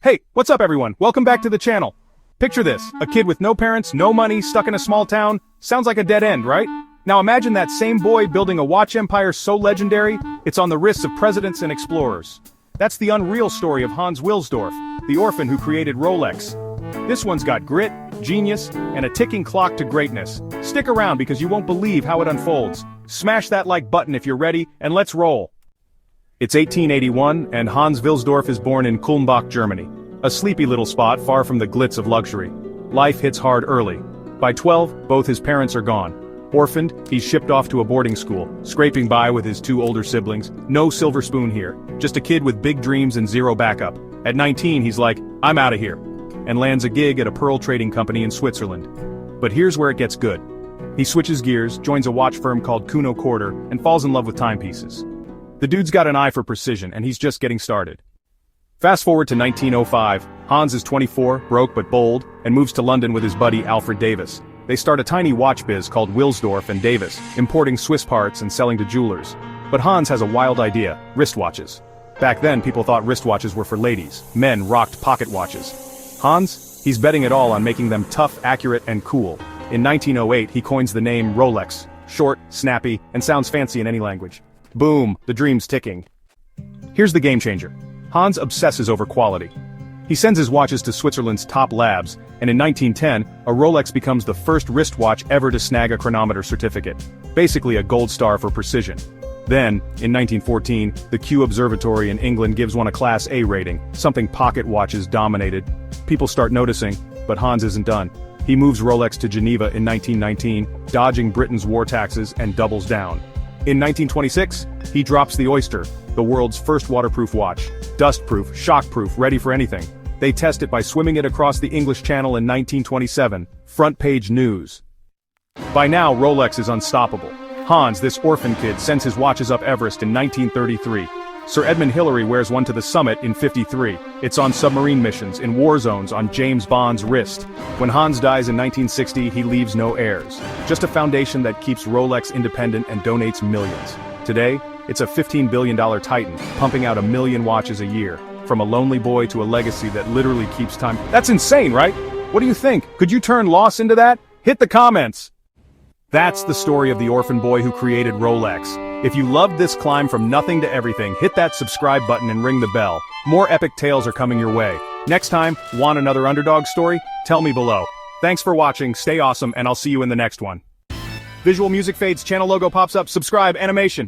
Hey, what's up everyone? Welcome back to the channel. Picture this, a kid with no parents, no money, stuck in a small town. Sounds like a dead end, right? Now imagine that same boy building a watch empire so legendary, it's on the wrists of presidents and explorers. That's the unreal story of Hans Wilsdorf, the orphan who created Rolex. This one's got grit, genius, and a ticking clock to greatness. Stick around because you won't believe how it unfolds. Smash that like button if you're ready, and let's roll. It's 1881, and Hans Wilsdorf is born in Kulmbach, Germany. A sleepy little spot far from the glitz of luxury. Life hits hard early. By 12, both his parents are gone. Orphaned, he's shipped off to a boarding school, scraping by with his two older siblings. No silver spoon here, just a kid with big dreams and zero backup. At 19, he's like, I'm out of here, and lands a gig at a pearl trading company in Switzerland. But here's where it gets good. He switches gears, joins a watch firm called Kuno Quarter, and falls in love with timepieces. The dude's got an eye for precision, and he's just getting started. Fast forward to 1905, Hans is 24, broke but bold, and moves to London with his buddy Alfred Davis. They start a tiny watch biz called Wilsdorf and Davis, importing Swiss parts and selling to jewelers. But Hans has a wild idea, wristwatches. Back then, people thought wristwatches were for ladies. Men rocked pocket watches. Hans? He's betting it all on making them tough, accurate, and cool. In 1908, he coins the name Rolex. Short, snappy, and sounds fancy in any language. Boom, the dream's ticking. Here's the game changer. Hans obsesses over quality. He sends his watches to Switzerland's top labs, and in 1910, a Rolex becomes the first wristwatch ever to snag a chronometer certificate. Basically a gold star for precision. Then, in 1914, the Kew Observatory in England gives one a Class A rating, something pocket watches dominated. People start noticing, but Hans isn't done. He moves Rolex to Geneva in 1919, dodging Britain's war taxes, and doubles down. In 1926, he drops the Oyster, the world's first waterproof watch. Dustproof, shockproof, ready for anything. They test it by swimming it across the English Channel in 1927. Front page news. By now, Rolex is unstoppable. Hans, this orphan kid, sends his watches up Everest in 1933. Sir Edmund Hillary wears one to the summit in 53. It's on submarine missions, in war zones, on James Bond's wrist. When Hans dies in 1960, he leaves no heirs. Just a foundation that keeps Rolex independent and donates millions. Today, it's a $15 billion titan, pumping out 1 million watches a year. From a lonely boy to a legacy that literally keeps time. That's insane, right? What do you think? Could you turn loss into that? Hit the comments! That's the story of the orphan boy who created Rolex. If you loved this climb from nothing to everything, hit that subscribe button and ring the bell. More epic tales are coming your way. Next time, want another underdog story? Tell me below. Thanks for watching, stay awesome, and I'll see you in the next one. Visual music fades, channel logo pops up, subscribe, animation.